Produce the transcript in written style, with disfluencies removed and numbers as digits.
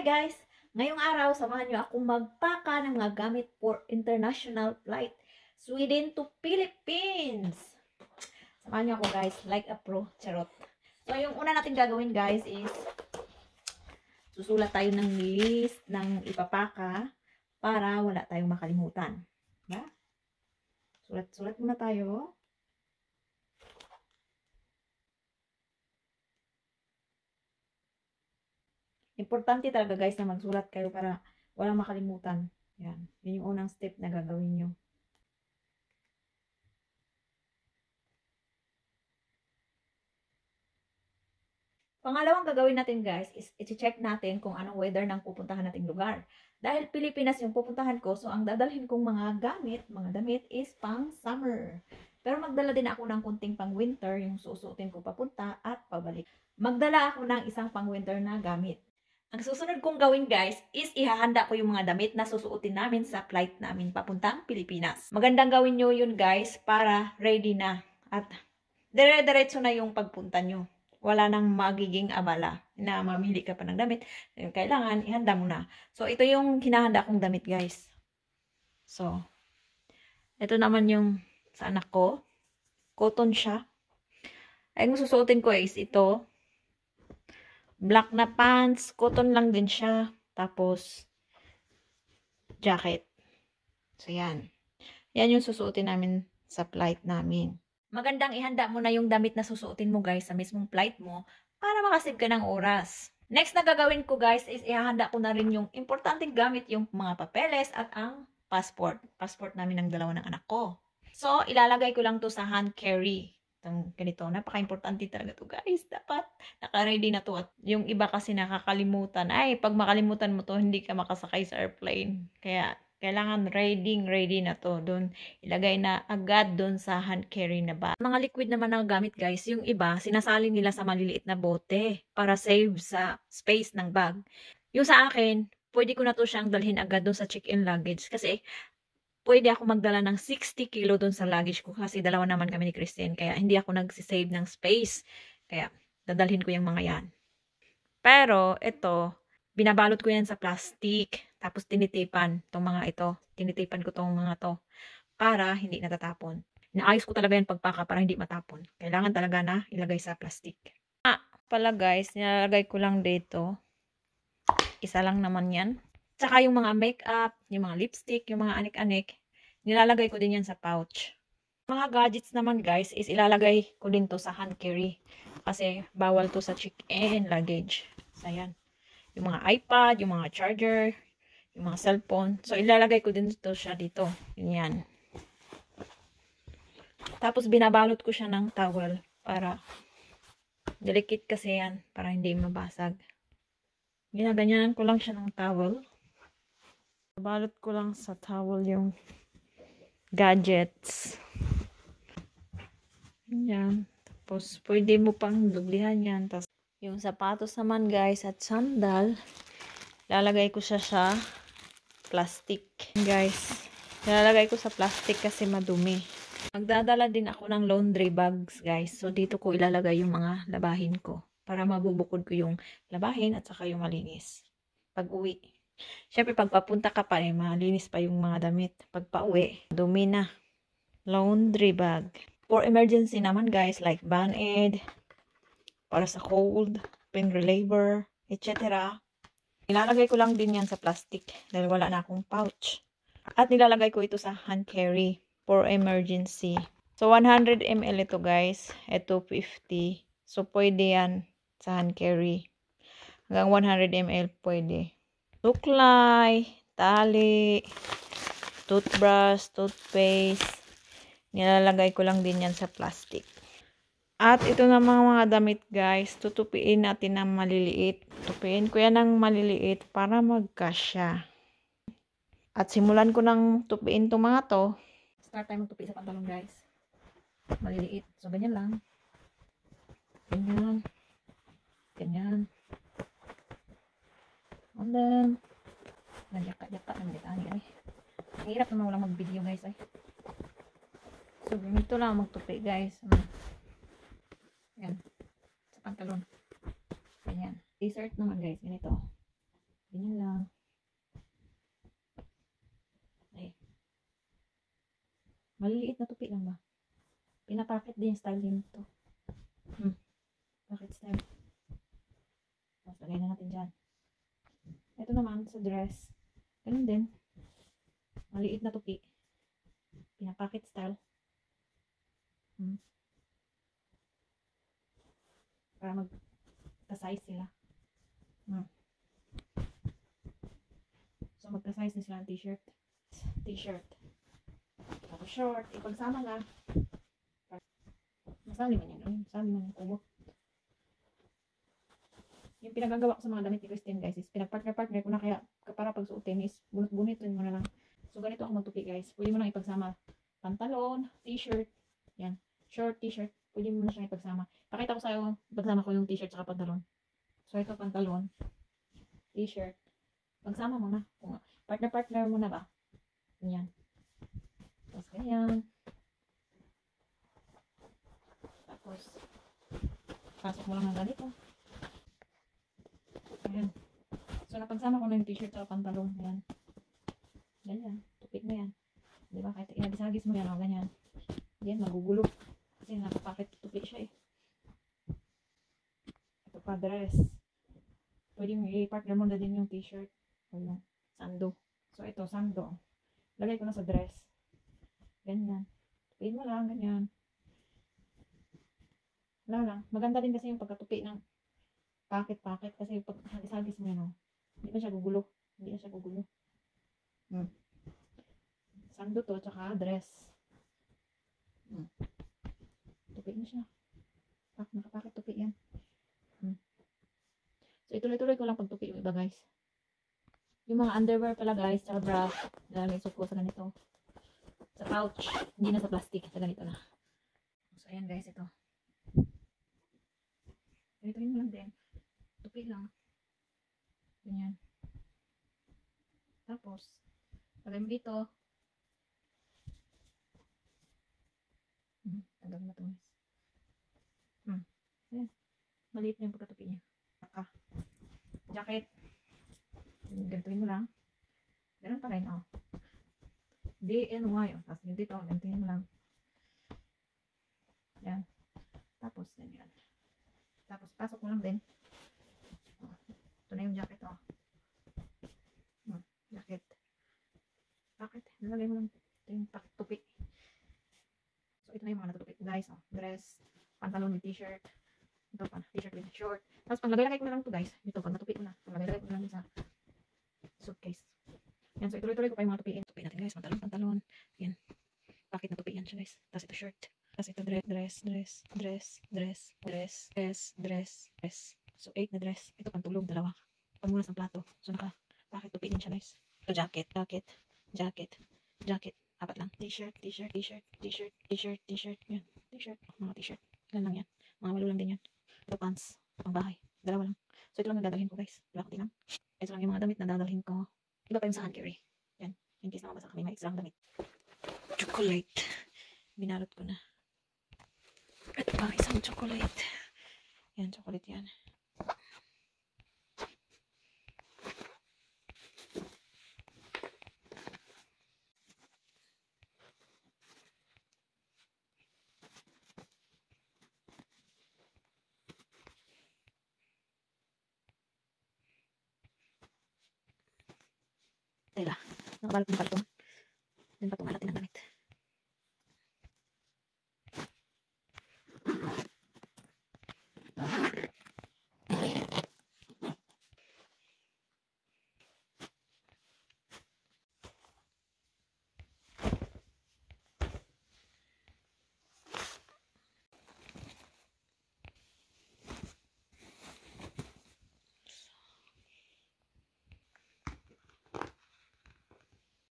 guys! Ngayong araw, samahan nyo akong magpaka ng mga gamit for international flight. Sweden to Philippines! Samahan nyo ako guys, like a pro, charot. So yung una natin gagawin guys is susulat tayo ng list ng ipapaka para wala tayong makalimutan. Diba? Sulat muna tayo. Importante talaga guys na magsulat kayo para walang makalimutan. Yan. Yun yung unang step na gagawin nyo. Pangalawang gagawin natin guys is i-check natin kung anong weather ng pupuntahan nating lugar. Dahil Pilipinas yung pupuntahan ko, so ang dadalhin kong mga damit is pang summer. Pero magdala din ako ng kunting pang winter, yung susuotin ko papunta at pabalik. Magdala ako ng isang pang winter na gamit. Ang susunod kong gawin guys is ihahanda ko yung mga damit na susuotin namin sa flight namin papuntang Pilipinas. Magandang gawin nyo yun guys para ready na at dire-diretso na yung pagpunta nyo. Wala nang magiging abala na mamili ka pa ng damit. Kailangan ihanda mo na. So ito yung hinahanda kong damit guys. So ito naman yung sa anak ko. Cotton siya. Ay, yung susuotin ko is ito. Black na pants, cotton lang din siya. Tapos, jacket. So, yan. Yan yung susuotin namin sa flight namin. Magandang ihanda mo na yung damit na susuotin mo guys sa mismong flight mo para makasave ka ng oras. Next na gagawin ko guys is ihahanda ko na rin yung importanteng gamit, yung mga papeles at ang passport. Passport namin ng dalawa ng anak ko. So, ilalagay ko lang to sa hand carry. Ganito, napaka-importante talaga to guys. Dapat naka-ready na to. At yung iba kasi nakakalimutan. Ay, pag makalimutan mo to, hindi ka makasakay sa airplane. Kaya, kailangan ready na to. Doon, ilagay na agad doon sa hand carry na bag. Mga liquid naman na gamit guys, yung iba, sinasali nila sa maliliit na bote para save sa space ng bag. Yung sa akin, pwede ko na to siyang dalhin agad doon sa check-in luggage. Kasi, pwede ako magdala ng 60 kilo doon sa luggage ko kasi dalawa naman kami ni Christine. Kaya hindi ako nagsisave ng space. Kaya dadalhin ko yung mga yan. Pero ito, binabalot ko yan sa plastic. Tapos tinitipan itong mga ito. Tinitipan ko itong mga to para hindi natatapon. Inaayos ko talaga yan pagpaka para hindi matapon. Kailangan talaga na ilagay sa plastic. Pala guys, nilalagay ko lang dito. Isa lang naman yan. Tsaka yung mga makeup, yung mga lipstick, yung mga anik-anik, nilalagay ko din yan sa pouch. Mga gadgets naman guys, is ilalagay ko din to sa hand carry. Kasi bawal to sa check-in luggage. So yan. Yung mga iPad, yung mga charger, yung mga cellphone. So ilalagay ko din to siya dito. Yun yan. Tapos binabalot ko siya ng towel para delicate kasi yan. Para hindi mabasag. Ginaganyanan ko lang siya ng towel. Balot ko lang sa towel yung gadgets. Yan. Tapos, pwede mo pang dublihan yan. Tapos, yung sapatos naman guys at sandal, lalagay ko siya sa plastic. Guys, lalagay ko sa plastic kasi madumi. Magdadala din ako ng laundry bags guys. So, dito ko ilalagay yung mga labahin ko. Para mabubukod ko yung labahin at saka yung malinis. Pag uwi. Siyempre, pag papunta ka pa, malinis pa yung mga damit. Pag pauwi, dumi na. Laundry bag. For emergency naman, guys, like Band-Aid, para sa cold, pain reliever, etc. Nilalagay ko lang din yan sa plastic dahil wala na akong pouch. At nilalagay ko ito sa hand carry for emergency. So, 100 ml ito, guys. Ito, 50. So, pwede yan sa hand carry. Hanggang 100 ml pwede. Suklay, tali, toothbrush, toothpaste. Nilalagay ko lang din yan sa plastic. At ito na mga damit guys. Tutupiin natin ng maliliit. Tupiin ko yan ng maliliit para magkasya. At simulan ko ng tupiin itong mga to. Start tayo magtupi sa pantalon guys. Maliliit. So ganyan lang. Ganyan. Ganyan. And then, nagyaka-yaka naman dito. Ay. Ang hirap naman walang mag-video guys. Ay. So, ganito lang magtupi guys. Yan. Sa pantalon. Ganyan. T-shirt naman guys. Ganito. Ganyan lang. Ay. Maliliit na tupi lang ba? Pinapakit din yung style din ito. Bakit style? Mas lagay na natin dyan. Ito naman sa dress. Ganun din. Maliit na tupi. Pinapakit style. Para magka-size sila. So magka-size na sila ng t-shirt. T-shirt. Tapos short. Ipagsama na. Masali man yan. Masali man yung kubo. Yung pinagagawa ko sa mga damit ni Christine guys is pinag-partner-partner ko na kaya para pagsuotin is bunot-bunutin mo na lang. So ganito ako magtupi guys. Pwede mo lang ipagsama pantalon, t-shirt, yan, short t-shirt. Pwede mo na siyang ipagsama. Pakita ko sa'yo, pagsama ko yung t-shirt saka pantalon. So ito pantalon, t-shirt. Pagsama mo na. Kung partner-partner mo na ba? Yan. Tapos ganyan. Tapos pasok mo lang ng ganito. Ayan. So, napagsama ko na yung t-shirt at pantalon. Ayan. Ganyan. Tupik mo yan. Diba? Kahit inabisagis mo yan. O, ganyan. Yan, magugulo. Kasi nakapakit tupik siya eh. Ito pa, dress. Pwede mo i-partner mo na din yung t-shirt. O yung sando. So, ito, sando. Lagay ko na sa dress. Ganyan. Tupik mo lang, ganyan. Wala lang. Maganda din kasi yung pagkatupi ng pakit-pakit kasi pag isagis mo yan, hindi na siya gugulo. Hindi na siya gugulo. Sando to, tsaka dress. Tupi na siya. Nakapakit tupi yan. So, ituloy-tuloy ko lang pagtupi yung iba guys. Yung mga underwear pala guys, tsaka bra, lalagay ko sa ganito. Sa pouch. Hindi na sa plastic. Sa ganito na. So, ayan guys, ito. Ganito yun lang din. Tupi lang. Ganyan. Tapos, lagay mo dito. Tagal na ito. Ayan. Maliit na yung pagkatupi niya. Jacket. Gantuin mo lang. Ganun pa rin, oh. DNY, oh. Tapos yung dito, gantuin mo lang. Ayan. Tapos, ganyan. Tapos, pasok mo lang din. Ito na yung jacket, oh. Jacket. Jacket. Nalagay mo lang. Ito yung tupi. So, ito na yung mga natutupi. Guys, oh. Dress. Pantalon with t-shirt. Ito pa. T-shirt with short. Tapos, panglagay-lagay ko na lang ito, guys. Ito, pag natupi ko na. Panglagay-lagay ko na lang sa suitcase. Yan. So, ituloy-tuloy ko pa yung mga tupiin. Tupi natin, guys. Pantalon. Yan. Bakit natupi yan siya, guys. Tapos, ito shirt. Tapos, ito dress. So, 8 na dress. Ito, pantulog. 2. Pamunas ng plato. So, bakit tupi din siya, guys. Ito, jacket. 4 lang. T-shirt. Yan. T-shirt. Mga t-shirt. Ilan lang yan. Mga walo lang din yan. Ito, pants. Pang bahay. 2 lang. So, ito lang yung dadalhin ko, guys. Diba, kunti lang. Ito lang yung mga damit na dadalhin ko. Iba pa yung sa hand carry. Yan. In case na mabasa kami, may extra damit. Chocolate. Binalot ko na. Ito pa, isang chocolate. Yan, chocolate yan. Tela. Nakabalot ng karton. Then patungan.